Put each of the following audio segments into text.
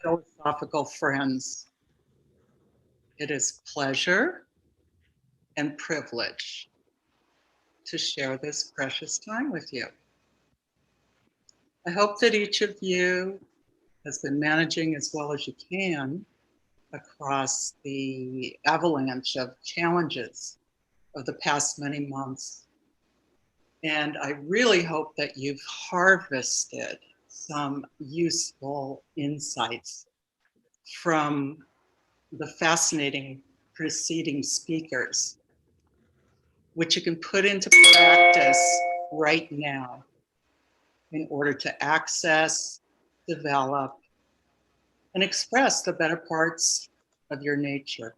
philosophical friends. It is pleasure and privilege to share this precious time with you. I hope that each of you has been managing as well as you can across the avalanche of challenges of the past many months. And I really hope that you've harvested some useful insights from the fascinating preceding speakers, which you can put into practice right now in order to access, develop, and express the better parts of your nature.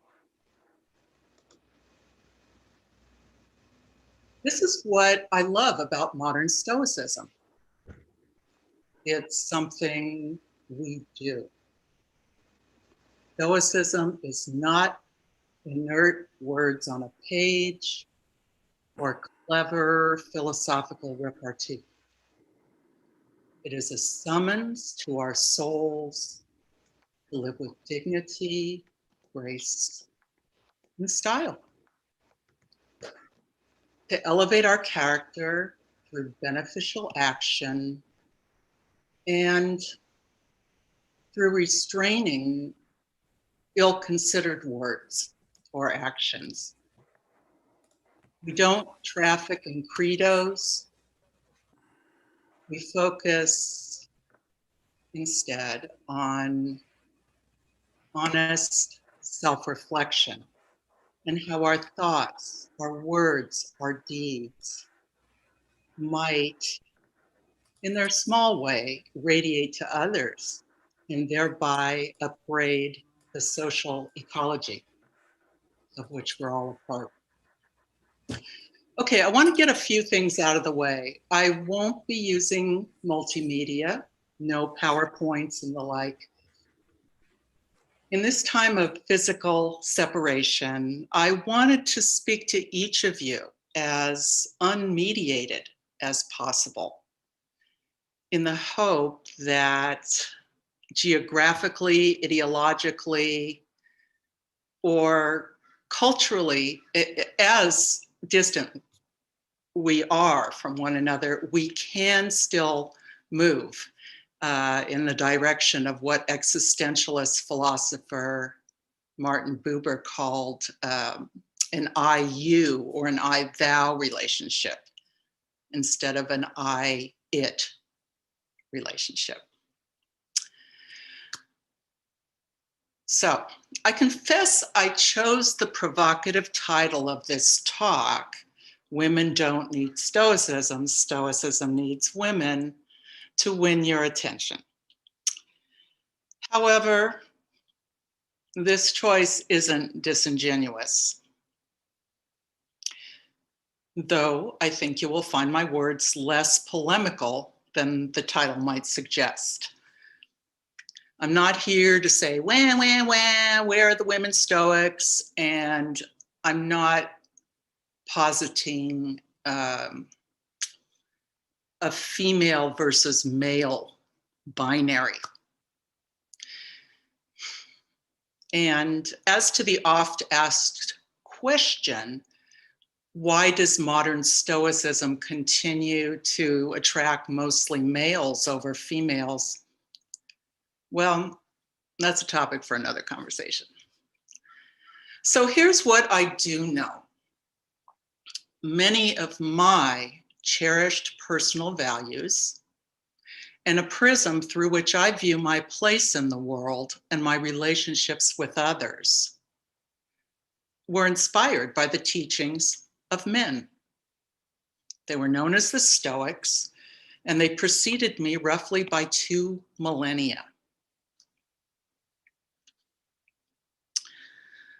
This is what I love about modern Stoicism. It's something we do. Stoicism is not inert words on a page or clever philosophical repartee. It is a summons to our souls to live with dignity, grace, and style. To elevate our character through beneficial action and through restraining ill-considered words or actions. We don't traffic in credos. We focus instead on honest self-reflection and how our thoughts, our words, our deeds might, in their small way, radiate to others and thereby upgrade the social ecology of which we're all a part. Okay, I want to get a few things out of the way. I won't be using multimedia, no PowerPoints and the like. In this time of physical separation, I wanted to speak to each of you as unmediated as possible, in the hope that geographically, ideologically, or culturally, as distant we are from one another, we can still move in the direction of what existentialist philosopher Martin Buber called an I-you or an I-thou relationship instead of an I-it relationship. So I confess I chose the provocative title of this talk, Women Don't Need Stoicism, Stoicism Needs Women, to win your attention. However, this choice isn't disingenuous, though I think you will find my words less polemical than the title might suggest. I'm not here to say, wah, wah, wah, where are the women Stoics? And I'm not positing a female versus male binary. And as to the oft asked question, why does modern Stoicism continue to attract mostly males over females? Well, that's a topic for another conversation. So here's what I do know. Many of my cherished personal values and a prism through which I view my place in the world and my relationships with others were inspired by the teachings of men. They were known as the Stoics, and they preceded me roughly by 2 millennia.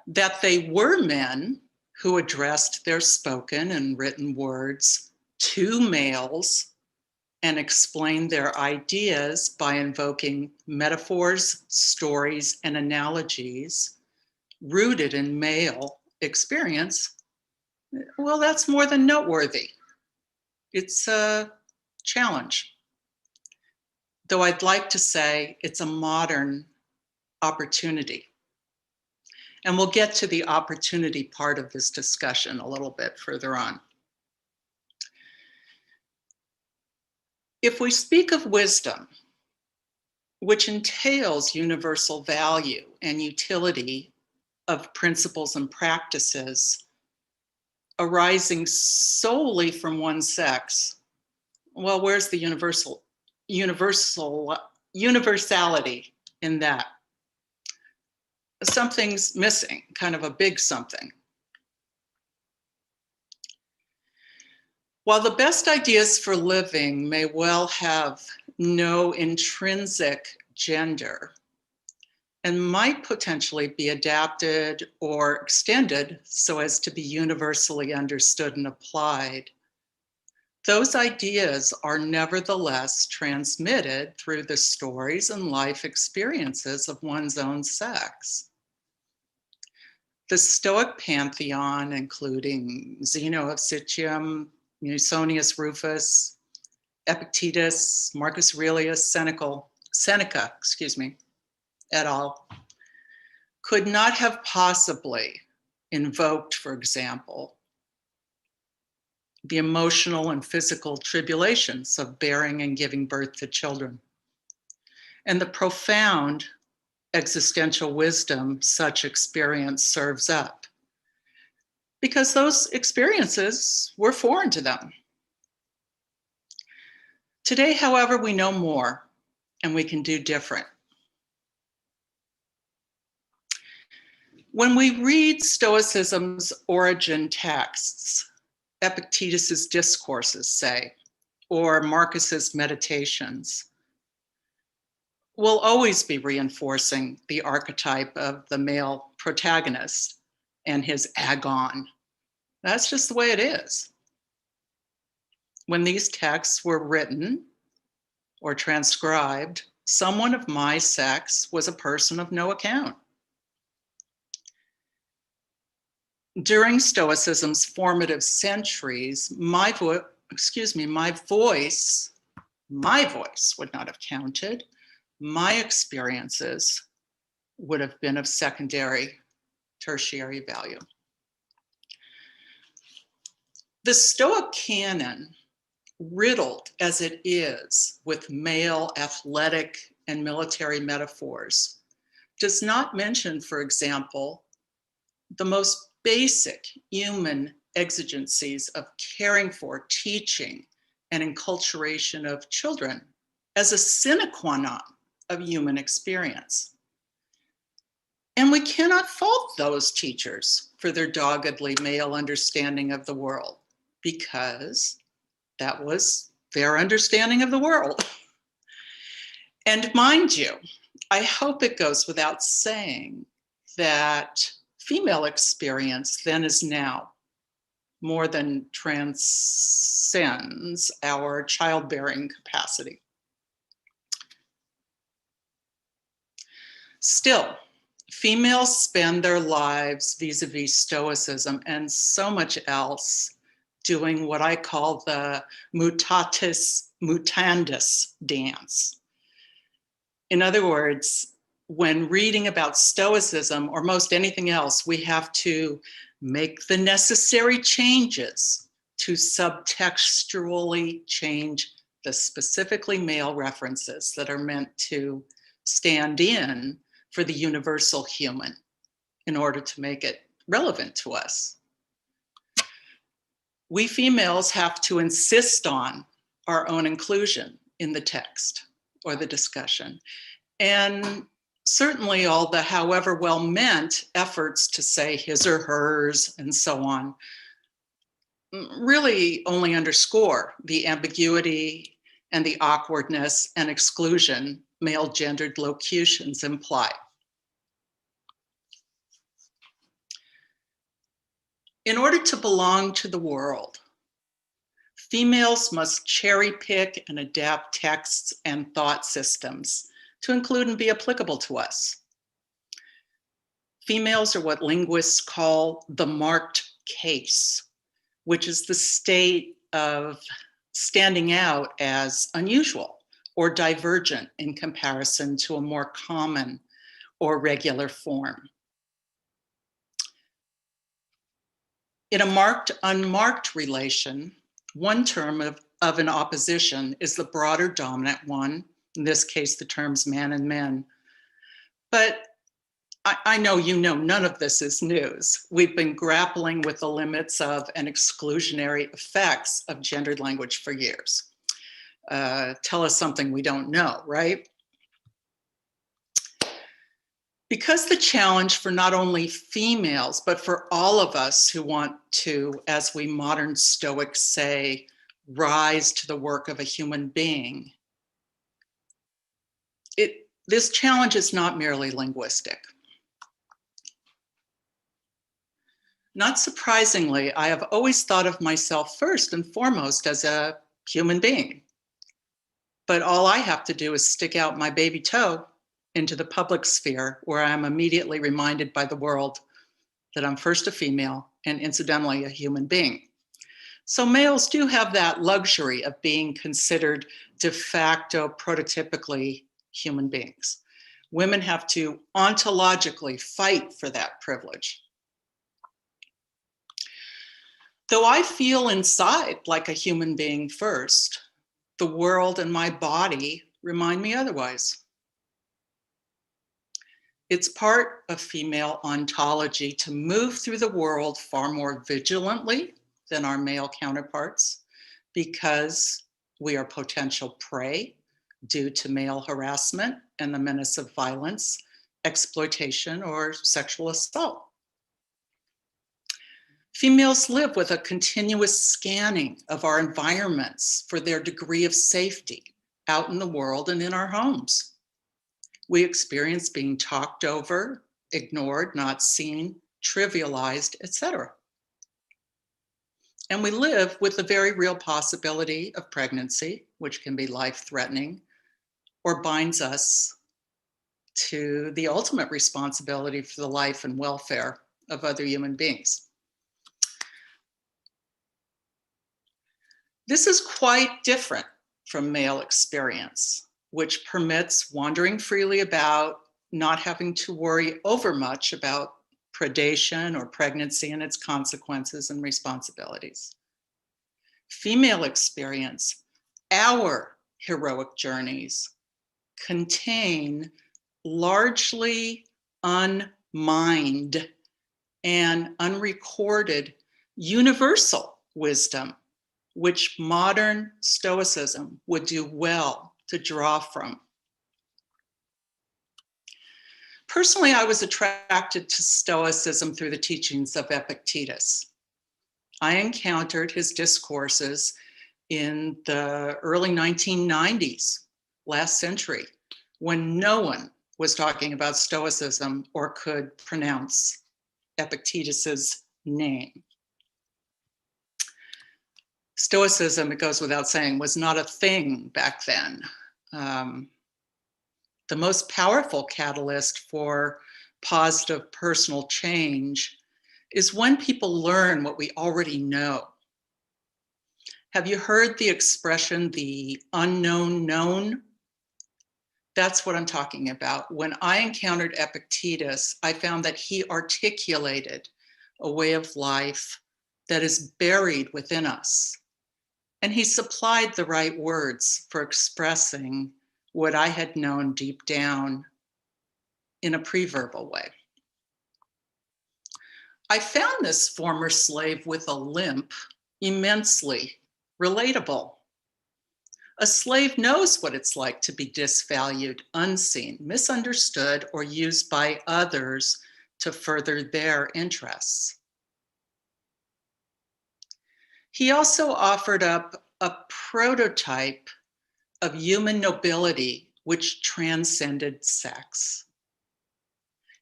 That they were men who addressed their spoken and written words to males and explained their ideas by invoking metaphors, stories, and analogies rooted in male experience, well, that's more than noteworthy. It's a challenge. Though I'd like to say it's a modern opportunity. And we'll get to the opportunity part of this discussion a little bit further on. If we speak of wisdom, which entails universal value and utility of principles and practices arising solely from one sex, well, where's the universality in that? Something's missing, kind of a big something. While the best ideas for living may well have no intrinsic gender and might potentially be adapted or extended so as to be universally understood and applied, those ideas are nevertheless transmitted through the stories and life experiences of one's own sex. The Stoic Pantheon, including Zeno of Citium, Musonius Rufus, Epictetus, Marcus Aurelius, Seneca, et al., could not have possibly invoked, for example, the emotional and physical tribulations of bearing and giving birth to children, and the profound existential wisdom such experience serves up, because those experiences were foreign to them. Today, however, we know more and we can do different. When we read Stoicism's origin texts, Epictetus's discourses, say, or Marcus's meditations, we'll always be reinforcing the archetype of the male protagonist and his agon. That's just the way it is. When these texts were written or transcribed, someone of my sex was a person of no account. During Stoicism's formative centuries, my voice would not have counted. My experiences would have been of secondary, tertiary value. The Stoic canon, riddled as it is with male athletic and military metaphors, does not mention, for example, the most basic human exigencies of caring for, teaching, and enculturation of children as a sine qua non of human experience. And we cannot fault those teachers for their doggedly male understanding of the world, because that was their understanding of the world. And mind you, I hope it goes without saying that female experience then as now more than transcends our childbearing capacity. Still, females spend their lives vis-a-vis Stoicism and so much else doing what I call the mutatis mutandis dance. In other words, when reading about Stoicism or most anything else, we have to make the necessary changes to subtextually change the specifically male references that are meant to stand in for the universal human in order to make it relevant to us. We females have to insist on our own inclusion in the text or the discussion. And certainly all the however well-meant efforts to say his or hers and so on really only underscore the ambiguity and the awkwardness and exclusion male-gendered locutions imply. In order to belong to the world, females must cherry pick and adapt texts and thought systems to include and be applicable to us. Females are what linguists call the marked case, which is the state of standing out as unusual or divergent in comparison to a more common or regular form. In a marked-unmarked relation, one term of an opposition is the broader dominant one, in this case, the terms man and men. But I know you know none of this is news. We've been grappling with the limits of and exclusionary effects of gendered language for years. Tell us something we don't know, right? Because the challenge for not only females, but for all of us who want to, as we modern Stoics say, rise to the work of a human being, this challenge is not merely linguistic. Not surprisingly, I have always thought of myself first and foremost as a human being. But all I have to do is stick out my baby toe into the public sphere, where I'm immediately reminded by the world that I'm first a female and incidentally a human being. So males do have that luxury of being considered de facto prototypically human beings. Women have to ontologically fight for that privilege. Though I feel inside like a human being first, the world and my body remind me otherwise. It's part of female ontology to move through the world far more vigilantly than our male counterparts, because we are potential prey due to male harassment and the menace of violence, exploitation, or sexual assault. Females live with a continuous scanning of our environments for their degree of safety out in the world and in our homes. We experience being talked over, ignored, not seen, trivialized, etc. And we live with the very real possibility of pregnancy, which can be life-threatening, or binds us to the ultimate responsibility for the life and welfare of other human beings. This is quite different from male experience, which permits wandering freely about, not having to worry overmuch about predation or pregnancy and its consequences and responsibilities. Female experience, our heroic journeys, contain largely unmined and unrecorded universal wisdom, which modern Stoicism would do well to draw from. Personally, I was attracted to Stoicism through the teachings of Epictetus. I encountered his discourses in the early 1990s, last century, when no one was talking about Stoicism or could pronounce Epictetus's name. Stoicism, it goes without saying, was not a thing back then. The most powerful catalyst for positive personal change is when people learn what we already know. Have you heard the expression, the unknown known? That's what I'm talking about. When I encountered Epictetus, I found that he articulated a way of life that is buried within us. And he supplied the right words for expressing what I had known deep down in a pre-verbal way. I found this former slave with a limp immensely relatable. A slave knows what it's like to be disvalued, unseen, misunderstood, or used by others to further their interests. He also offered up a prototype of human nobility which transcended sex.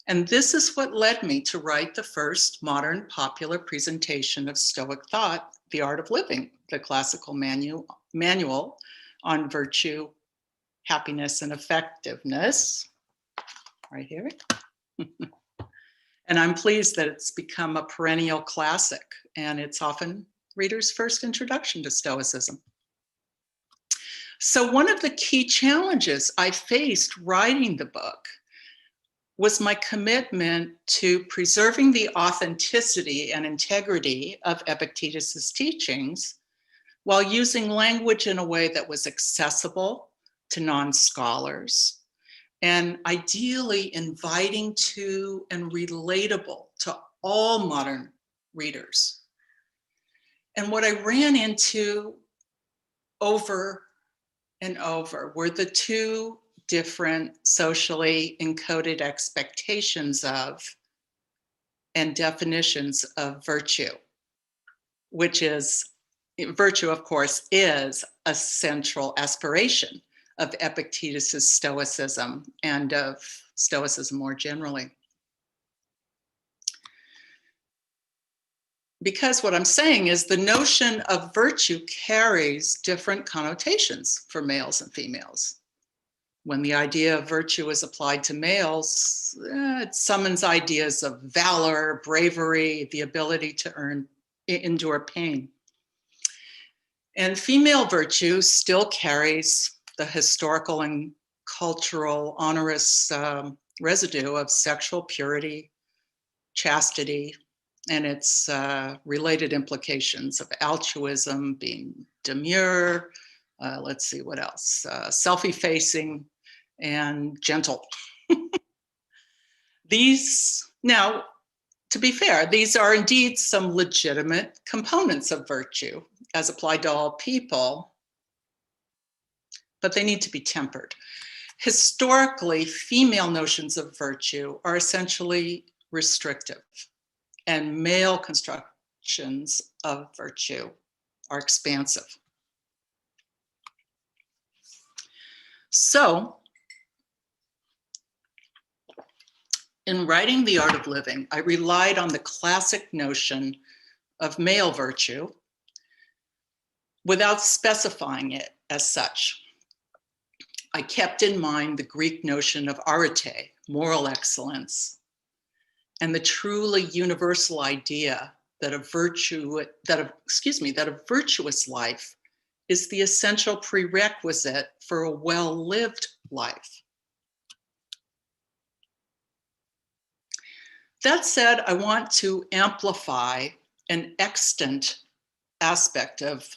And this is what led me to write the first modern popular presentation of Stoic thought, The Art of Living, the classical manual on virtue, happiness, and effectiveness, right here. And I'm pleased that it's become a perennial classic, and it's often readers' first introduction to Stoicism. So one of the key challenges I faced writing the book was my commitment to preserving the authenticity and integrity of Epictetus's teachings while using language in a way that was accessible to non-scholars and ideally inviting to and relatable to all modern readers. And what I ran into over and over were the two different socially encoded expectations of and definitions of virtue, which is, virtue, of course, is a central aspiration of Epictetus's Stoicism and of Stoicism more generally. Because what I'm saying is the notion of virtue carries different connotations for males and females. When the idea of virtue is applied to males, it summons ideas of valor, bravery, the ability to endure pain. And female virtue still carries the historical and cultural onerous residue of sexual purity, chastity, and its related implications of altruism, being demure, let's see what else, self-effacing and gentle. These, now, to be fair, these are indeed some legitimate components of virtue as applied to all people, but they need to be tempered. Historically, female notions of virtue are essentially restrictive, and male constructions of virtue are expansive. So, in writing The Art of Living, I relied on the classic notion of male virtue without specifying it as such. I kept in mind the Greek notion of arete, moral excellence, and the truly universal idea that a virtuous life is the essential prerequisite for a well-lived life. That said, I want to amplify an extant aspect of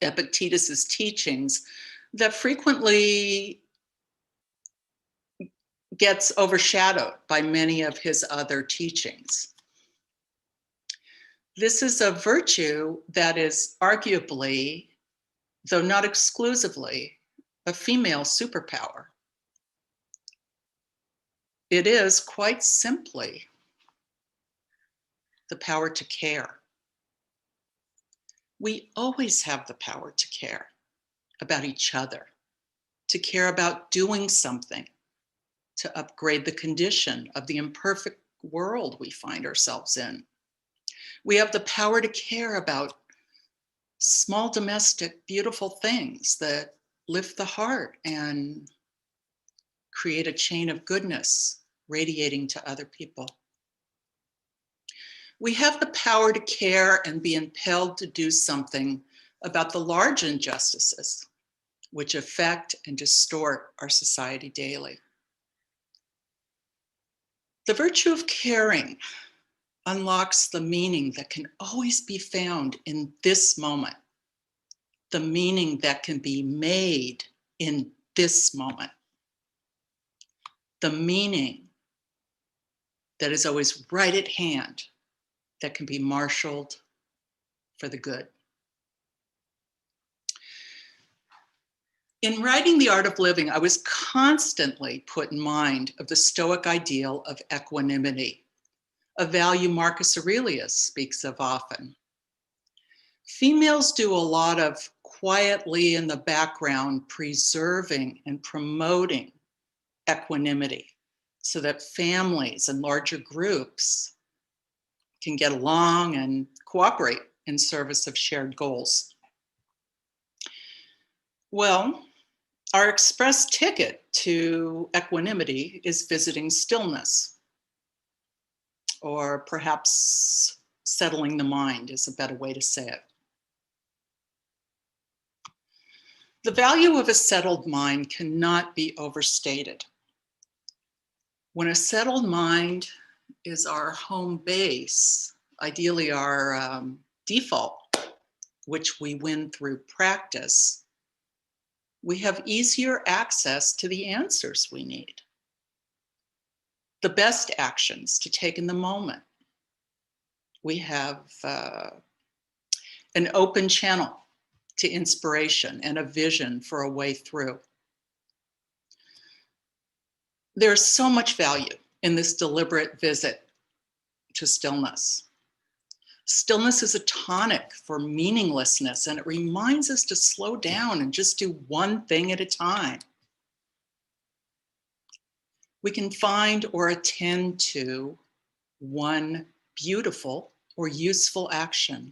Epictetus's teachings that frequently gets overshadowed by many of his other teachings. This is a virtue that is arguably, though not exclusively, a female superpower. It is quite simply the power to care. We always have the power to care about each other, to care about doing something to upgrade the condition of the imperfect world we find ourselves in. We have the power to care about small, domestic, beautiful things that lift the heart and create a chain of goodness radiating to other people. We have the power to care and be impelled to do something about the large injustices which affect and distort our society daily. The virtue of caring unlocks the meaning that can always be found in this moment, the meaning that can be made in this moment, the meaning that is always right at hand, that can be marshaled for the good. In writing The Art of Living, I was constantly put in mind of the Stoic ideal of equanimity, a value Marcus Aurelius speaks of often. Females do a lot of quietly in the background preserving and promoting equanimity so that families and larger groups can get along and cooperate in service of shared goals. Well, our express ticket to equanimity is visiting stillness, or perhaps settling the mind is a better way to say it. The value of a settled mind cannot be overstated. When a settled mind is our home base, ideally our default, which we win through practice, we have easier access to the answers we need, the best actions to take in the moment. We have an open channel to inspiration and a vision for a way through. There's so much value in this deliberate visit to stillness. Stillness is a tonic for meaninglessness, and it reminds us to slow down and just do one thing at a time. We can find or attend to one beautiful or useful action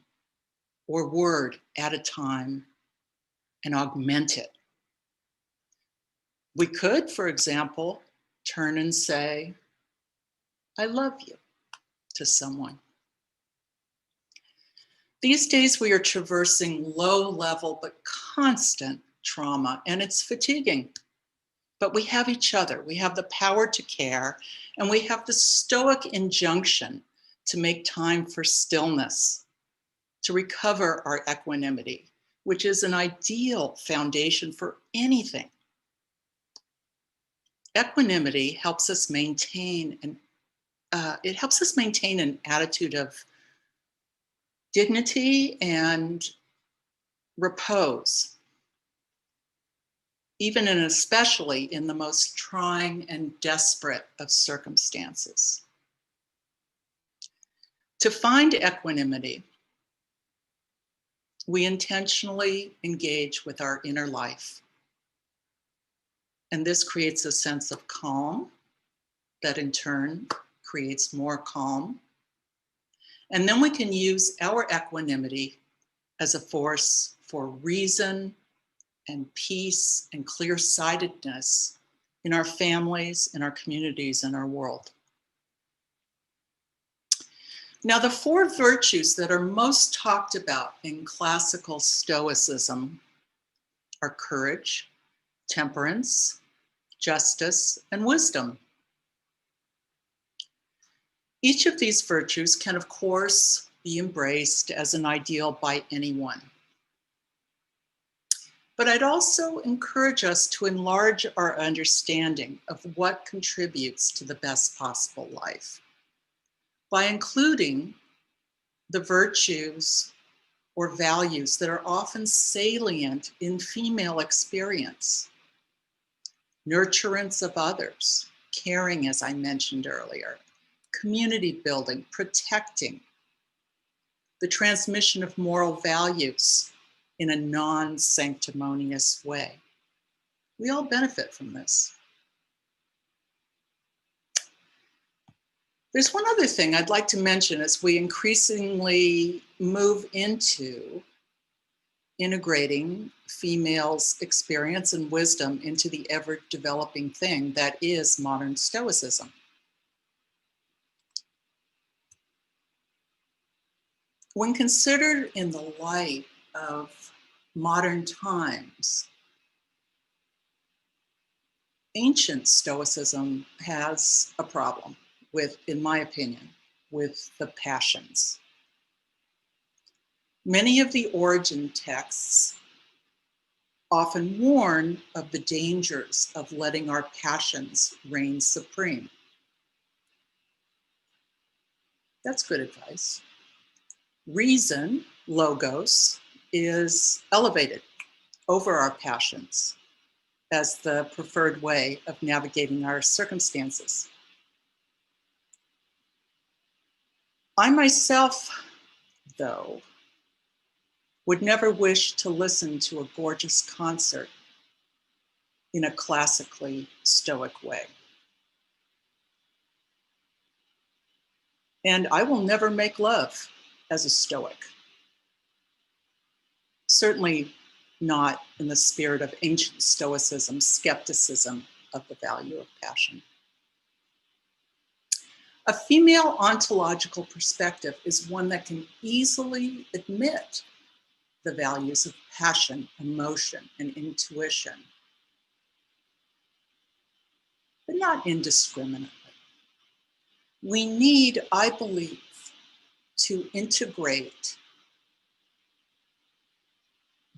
or word at a time and augment it. We could, for example, turn and say, "I love you," to someone. These days we are traversing low-level but constant trauma, and it's fatiguing. But we have each other. We have the power to care, and we have the Stoic injunction to make time for stillness, to recover our equanimity, which is an ideal foundation for anything. Equanimity helps us maintain an attitude of dignity and repose, even and especially in the most trying and desperate of circumstances. To find equanimity, we intentionally engage with our inner life. And this creates a sense of calm that in turn creates more calm. And then we can use our equanimity as a force for reason and peace and clear-sightedness in our families, in our communities, in our world. Now, the four virtues that are most talked about in classical Stoicism are courage, temperance, justice, and wisdom. Each of these virtues can, of course, be embraced as an ideal by anyone. But I'd also encourage us to enlarge our understanding of what contributes to the best possible life by including the virtues or values that are often salient in female experience. Nurturance of others, caring, as I mentioned earlier, community building, protecting, the transmission of moral values in a non-sanctimonious way. We all benefit from this. There's one other thing I'd like to mention as we increasingly move into integrating females' experience and wisdom into the ever-developing thing that is modern Stoicism. When considered in the light of modern times, ancient Stoicism has a problem with, in my opinion, with the passions. Many of the origin texts often warn of the dangers of letting our passions reign supreme. That's good advice. Reason, logos, is elevated over our passions as the preferred way of navigating our circumstances. I myself, though, would never wish to listen to a gorgeous concert in a classically Stoic way. And I will never make love as a Stoic. Certainly not in the spirit of ancient Stoicism, skepticism of the value of passion. A female ontological perspective is one that can easily admit the values of passion, emotion, and intuition, but not indiscriminately. We need, I believe, to integrate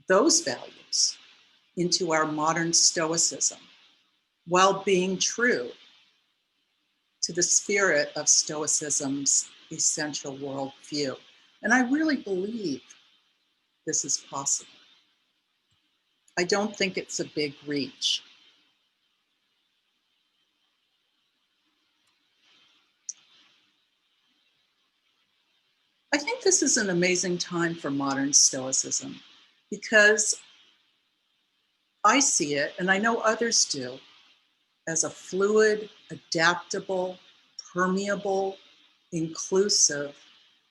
those values into our modern Stoicism while being true to the spirit of Stoicism's essential worldview. And I really believe this is possible. I don't think it's a big reach. I think this is an amazing time for modern Stoicism because I see it, and I know others do, as a fluid, adaptable, permeable, inclusive,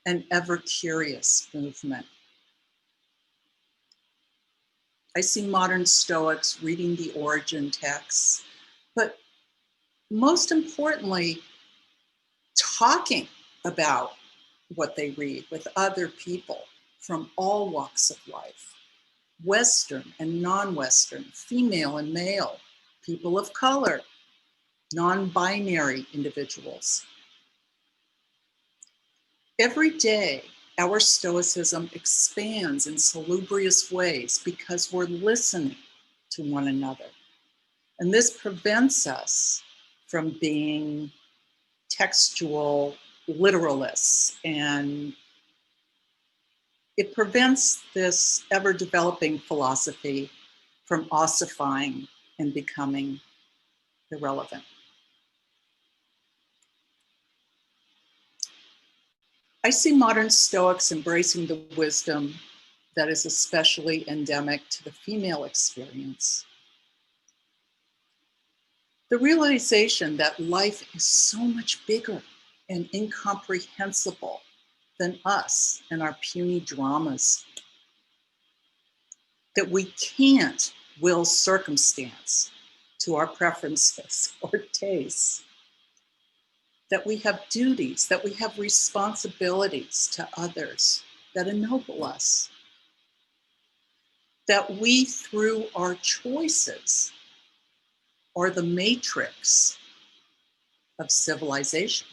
and ever curious movement. I see modern Stoics reading the origin texts, but most importantly, talking about what they read with other people from all walks of life, Western and non-Western, female and male, people of color, non-binary individuals. Every day, our Stoicism expands in salubrious ways because we're listening to one another. And this prevents us from being textual literalists, and it prevents this ever-developing philosophy from ossifying and becoming irrelevant. I see modern Stoics embracing the wisdom that is especially endemic to the female experience. The realization that life is so much bigger and incomprehensible than us and our puny dramas, that we can't will circumstance to our preferences or tastes, that we have duties, that we have responsibilities to others that ennoble us, that we, through our choices, are the matrix of civilization.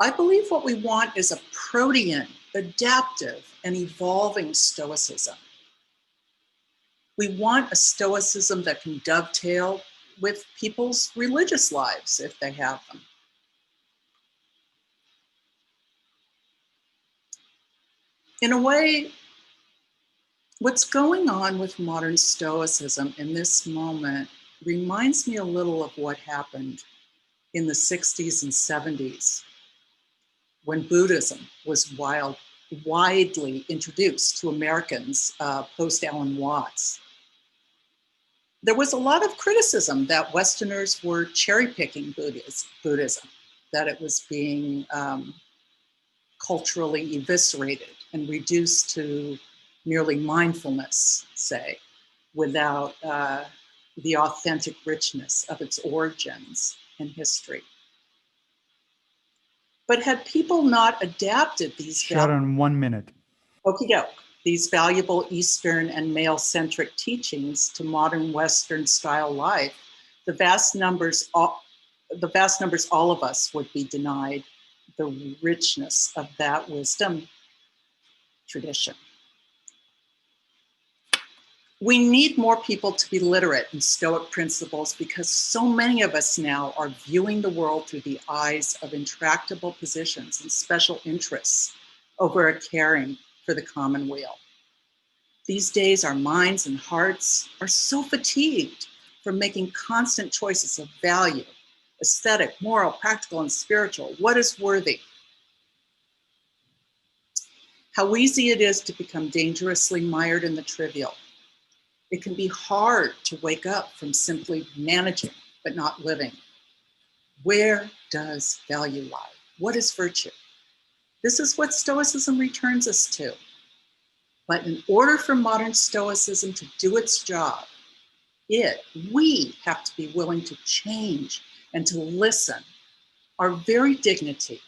I believe what we want is a protean, adaptive, and evolving Stoicism. We want a Stoicism that can dovetail with people's religious lives if they have them. In a way, what's going on with modern Stoicism in this moment reminds me a little of what happened in the 60s and 70s when Buddhism was widely introduced to Americans post-Alan Watts. There was a lot of criticism that Westerners were cherry-picking Buddhism, that it was being culturally eviscerated and reduced to merely mindfulness, say, without the authentic richness of its origins and history. But had people not adapted these Sharon, 1 minute. These valuable Eastern and male-centric teachings to modern Western-style life, the vast numbers all of us would be denied the richness of that wisdom tradition. We need more people to be literate in Stoic principles because so many of us now are viewing the world through the eyes of intractable positions and special interests over a caring for the common weal. These days, our minds and hearts are so fatigued from making constant choices of value, aesthetic, moral, practical, and spiritual. What is worthy? How easy it is to become dangerously mired in the trivial. It can be hard to wake up from simply managing but not living. Where does value lie? What is virtue? This is what Stoicism returns us to. But in order for modern Stoicism to do its job, we have to be willing to change and to listen. Our very dignity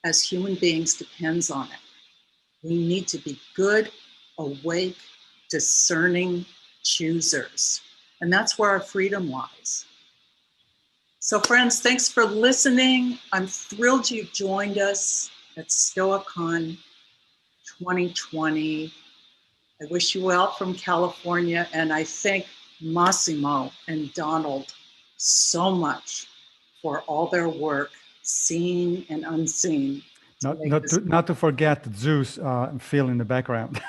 as human beings depends on it. We need to be good, awake, discerning choosers. And that's where our freedom lies. So friends, thanks for listening. I'm thrilled you joined us at Stoicon 2020. I wish you well from California, and I thank Massimo and Donald so much for all their work, seen and unseen. Not to forget Zeus and Phil in the background.